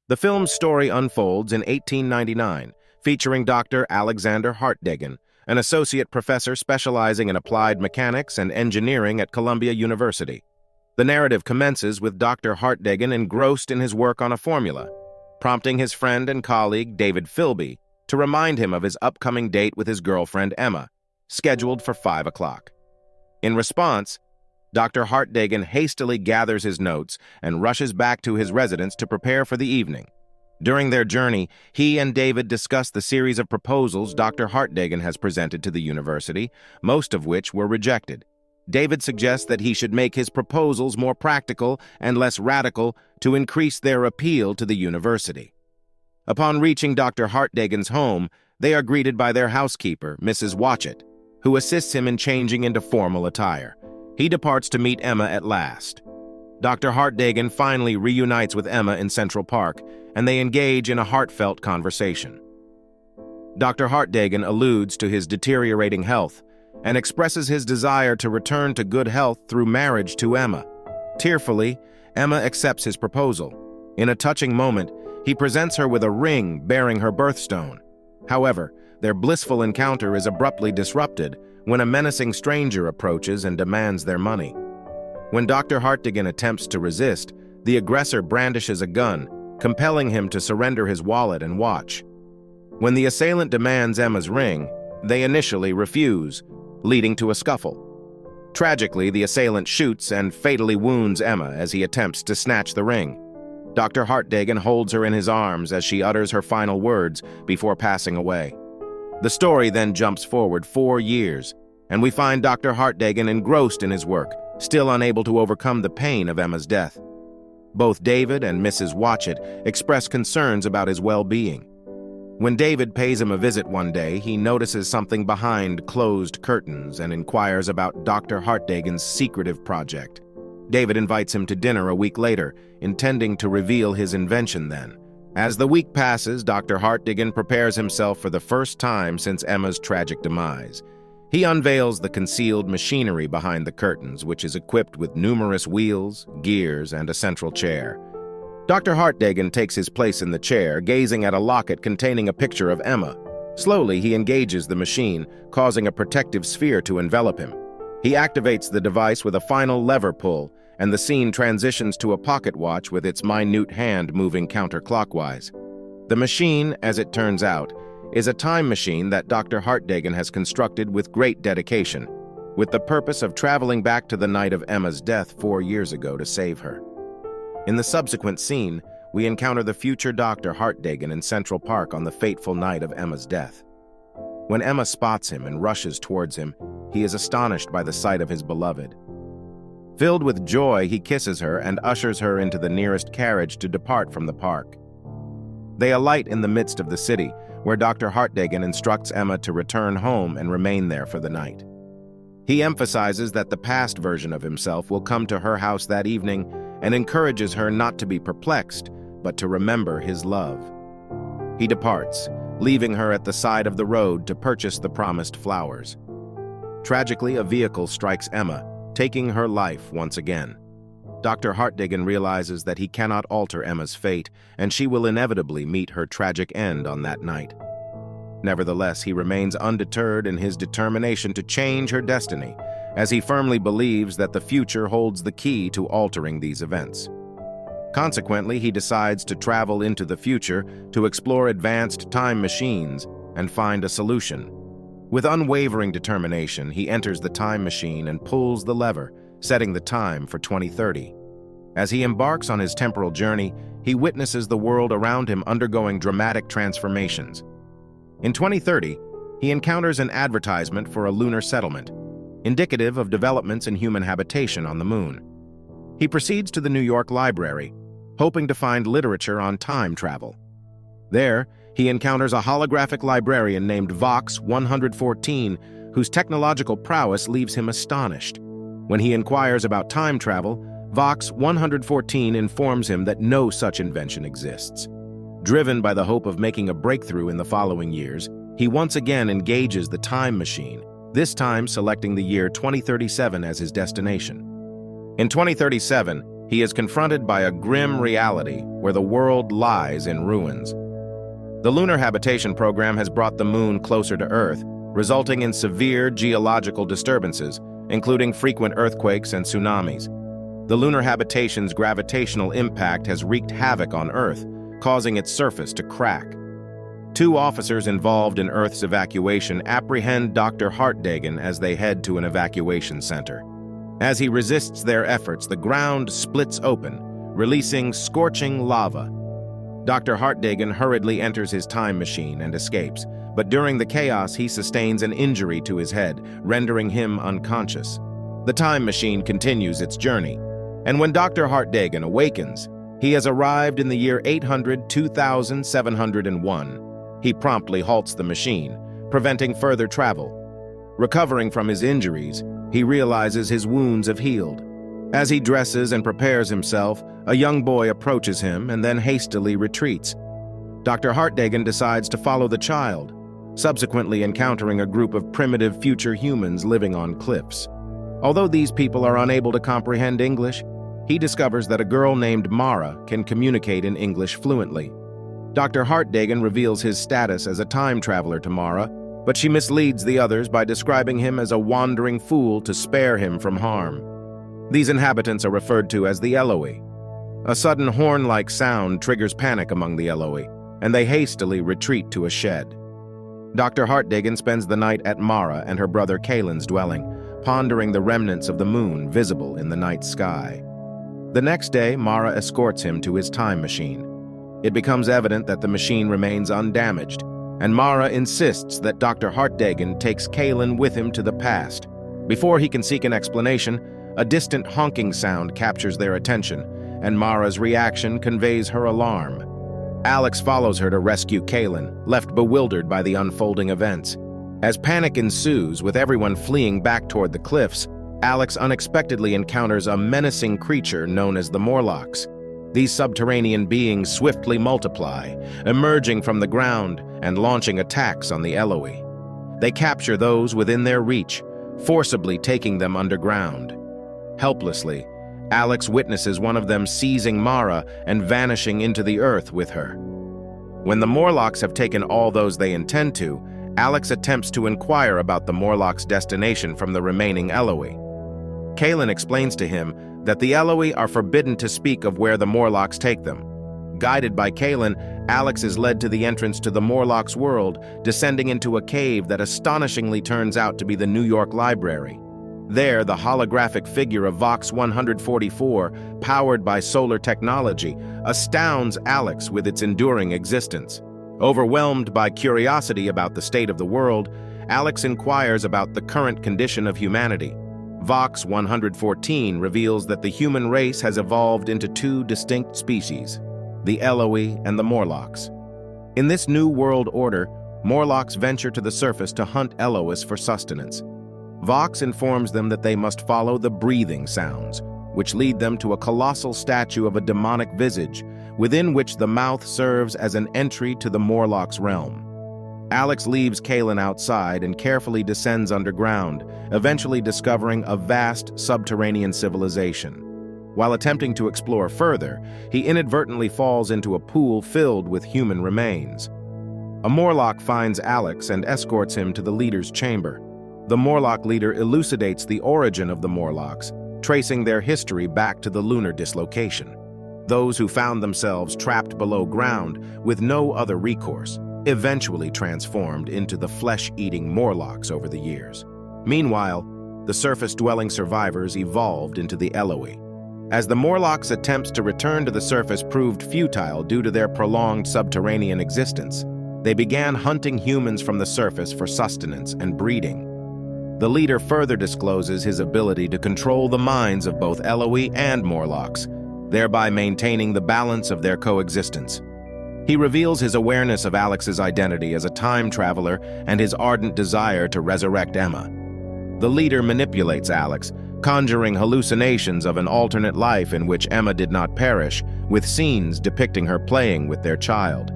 The film's story unfolds in 1899, featuring Dr. Alexander Hartdegen, an associate professor specializing in applied mechanics and engineering at Columbia University. The narrative commences with Dr. Hartdegen engrossed in his work on a formula, prompting his friend and colleague, David Philby, to remind him of his upcoming date with his girlfriend, Emma, scheduled for 5 o'clock. In response, Dr. Hartdegen hastily gathers his notes and rushes back to his residence to prepare for the evening. During their journey, he and David discuss the series of proposals Dr. Hartdegen has presented to the university, most of which were rejected. David suggests that he should make his proposals more practical and less radical to increase their appeal to the university. Upon reaching Dr. Hartdegen's home, they are greeted by their housekeeper, Mrs. Watchett, who assists him in changing into formal attire. He departs to meet Emma at last. Dr. Hartdegen finally reunites with Emma in Central Park, and they engage in a heartfelt conversation. Dr. Hartdegen alludes to his deteriorating health and expresses his desire to return to good health through marriage to Emma. Tearfully, Emma accepts his proposal. In a touching moment, he presents her with a ring bearing her birthstone. However, their blissful encounter is abruptly disrupted when a menacing stranger approaches and demands their money. When Dr. Hartdegen attempts to resist, the aggressor brandishes a gun, compelling him to surrender his wallet and watch. When the assailant demands Emma's ring, they initially refuse, leading to a scuffle. Tragically, the assailant shoots and fatally wounds Emma as he attempts to snatch the ring. Dr. Hartdegen holds her in his arms as she utters her final words before passing away. The story then jumps forward 4 years, and we find Dr. Hartdegen engrossed in his work, still unable to overcome the pain of Emma's death. Both David and Mrs. Watchett express concerns about his well-being. When David pays him a visit one day, he notices something behind closed curtains and inquires about Dr. Hartdegen's secretive project. David invites him to dinner a week later, intending to reveal his invention then. As the week passes, Dr. Hartdegen prepares himself for the first time since Emma's tragic demise. He unveils the concealed machinery behind the curtains, which is equipped with numerous wheels, gears, and a central chair. Dr. Hartdegen takes his place in the chair, gazing at a locket containing a picture of Emma. Slowly, he engages the machine, causing a protective sphere to envelop him. He activates the device with a final lever pull, and the scene transitions to a pocket watch with its minute hand moving counterclockwise. The machine, as it turns out, is a time machine that Dr. Hartdegen has constructed with great dedication, with the purpose of traveling back to the night of Emma's death 4 years ago to save her. In the subsequent scene, we encounter the future Dr. Hartdegen in Central Park on the fateful night of Emma's death. When Emma spots him and rushes towards him, he is astonished by the sight of his beloved. Filled with joy, he kisses her and ushers her into the nearest carriage to depart from the park. They alight in the midst of the city, where Dr. Hartdegen instructs Emma to return home and remain there for the night. He emphasizes that the past version of himself will come to her house that evening and encourages her not to be perplexed, but to remember his love. He departs, leaving her at the side of the road to purchase the promised flowers. Tragically, a vehicle strikes Emma, taking her life once again. Dr. Hartdegen realizes that he cannot alter Emma's fate, and she will inevitably meet her tragic end on that night. Nevertheless, he remains undeterred in his determination to change her destiny, as he firmly believes that the future holds the key to altering these events. Consequently, he decides to travel into the future to explore advanced time machines and find a solution. With unwavering determination, he enters the time machine and pulls the lever, setting the time for 2030. As he embarks on his temporal journey, he witnesses the world around him undergoing dramatic transformations. In 2030, he encounters an advertisement for a lunar settlement, indicative of developments in human habitation on the moon. He proceeds to the New York Library, hoping to find literature on time travel. There, he encounters a holographic librarian named Vox 114, whose technological prowess leaves him astonished. When he inquires about time travel, Vox 114 informs him that no such invention exists. Driven by the hope of making a breakthrough in the following years, he once again engages the time machine, this time selecting the year 2037 as his destination. In 2037, he is confronted by a grim reality where the world lies in ruins. The Lunar Habitation Program has brought the Moon closer to Earth, resulting in severe geological disturbances, including frequent earthquakes and tsunamis. The lunar habitation's gravitational impact has wreaked havoc on Earth, causing its surface to crack. 2 officers involved in Earth's evacuation apprehend Dr. Hartdegen as they head to an evacuation center. As he resists their efforts, the ground splits open, releasing scorching lava. Dr. Hartdegen hurriedly enters his time machine and escapes, but during the chaos he sustains an injury to his head, rendering him unconscious. The time machine continues its journey, and when Dr. Hartdegen awakens, he has arrived in the year 800-2701. He promptly halts the machine, preventing further travel. Recovering from his injuries, he realizes his wounds have healed. As he dresses and prepares himself, a young boy approaches him and then hastily retreats. Dr. Hartdegen decides to follow the child, subsequently encountering a group of primitive future humans living on cliffs. Although these people are unable to comprehend English, he discovers that a girl named Mara can communicate in English fluently. Dr. Hartdegen reveals his status as a time traveler to Mara, but she misleads the others by describing him as a wandering fool to spare him from harm. These inhabitants are referred to as the Eloi. A sudden horn-like sound triggers panic among the Eloi, and they hastily retreat to a shed. Dr. Hartdegen spends the night at Mara and her brother Kalen's dwelling, pondering the remnants of the moon visible in the night sky. The next day, Mara escorts him to his time machine. It becomes evident that the machine remains undamaged, and Mara insists that Dr. Hartdegen takes Kalen with him to the past. Before he can seek an explanation, a distant honking sound captures their attention, and Mara's reaction conveys her alarm. Alex follows her to rescue Kalen, left bewildered by the unfolding events. As panic ensues, with everyone fleeing back toward the cliffs, Alex unexpectedly encounters a menacing creature known as the Morlocks. These subterranean beings swiftly multiply, emerging from the ground and launching attacks on the Eloi. They capture those within their reach, forcibly taking them underground. Helplessly, Alex witnesses one of them seizing Mara and vanishing into the earth with her. When the Morlocks have taken all those they intend to, Alex attempts to inquire about the Morlocks' destination from the remaining Eloi. Kalen explains to him that the Eloi are forbidden to speak of where the Morlocks take them. Guided by Kalen, Alex is led to the entrance to the Morlocks' world, descending into a cave that astonishingly turns out to be the New York Library. There, the holographic figure of Vox 144, powered by solar technology, astounds Alex with its enduring existence. Overwhelmed by curiosity about the state of the world, Alex inquires about the current condition of humanity. Vox 114 reveals that the human race has evolved into 2 distinct species, the Eloi and the Morlocks. In this new world order, Morlocks venture to the surface to hunt Elois for sustenance. Vox informs them that they must follow the breathing sounds, which lead them to a colossal statue of a demonic visage, within which the mouth serves as an entry to the Morlocks' realm. Alex leaves Kalen outside and carefully descends underground, eventually discovering a vast subterranean civilization. While attempting to explore further, he inadvertently falls into a pool filled with human remains. A Morlock finds Alex and escorts him to the leader's chamber. The Morlock leader elucidates the origin of the Morlocks, tracing their history back to the lunar dislocation. Those who found themselves trapped below ground with no other recourse eventually transformed into the flesh-eating Morlocks over the years. Meanwhile, the surface-dwelling survivors evolved into the Eloi. As the Morlocks' attempts to return to the surface proved futile due to their prolonged subterranean existence, they began hunting humans from the surface for sustenance and breeding. The leader further discloses his ability to control the minds of both Eloi and Morlocks, thereby maintaining the balance of their coexistence. He reveals his awareness of Alex's identity as a time traveler and his ardent desire to resurrect Emma. The leader manipulates Alex, conjuring hallucinations of an alternate life in which Emma did not perish, with scenes depicting her playing with their child.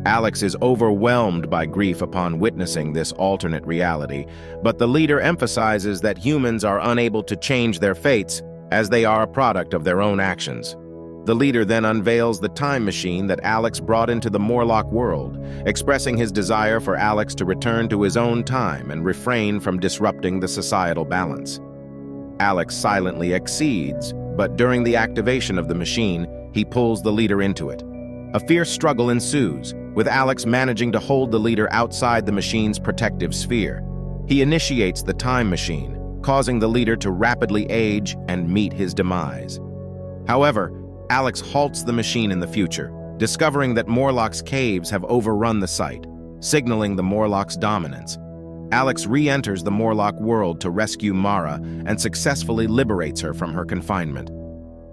Alex is overwhelmed by grief upon witnessing this alternate reality, but the leader emphasizes that humans are unable to change their fates as they are a product of their own actions. The leader then unveils the time machine that Alex brought into the Morlock world, expressing his desire for Alex to return to his own time and refrain from disrupting the societal balance. Alex silently accedes, but during the activation of the machine, he pulls the leader into it. A fierce struggle ensues, with Alex managing to hold the leader outside the machine's protective sphere. He initiates the time machine, causing the leader to rapidly age and meet his demise. However, Alex halts the machine in the future, discovering that Morlock's caves have overrun the site, signaling the Morlock's dominance. Alex re-enters the Morlock world to rescue Mara and successfully liberates her from her confinement.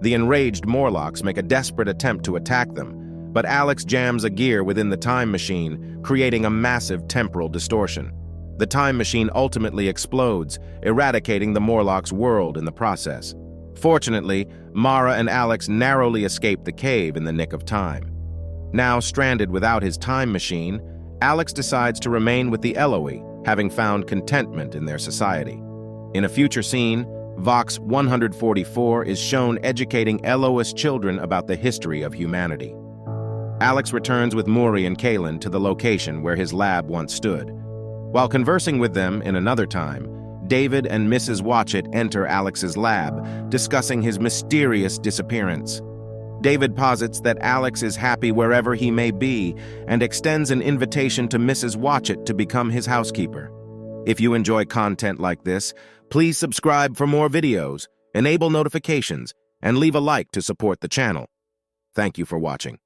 The enraged Morlocks make a desperate attempt to attack them, but Alex jams a gear within the time machine, creating a massive temporal distortion. The time machine ultimately explodes, eradicating the Morlock's world in the process. Fortunately, Mara and Alex narrowly escape the cave in the nick of time. Now stranded without his time machine, Alex decides to remain with the Eloi, having found contentment in their society. In a future scene, Vox 144 is shown educating Elois children about the history of humanity. Alex returns with Muri and Kaylin to the location where his lab once stood. While conversing with them in another time, David and Mrs. Watchett enter Alex's lab, discussing his mysterious disappearance. David posits that Alex is happy wherever he may be and extends an invitation to Mrs. Watchett to become his housekeeper. If you enjoy content like this, please subscribe for more videos, enable notifications, and leave a like to support the channel. Thank you for watching.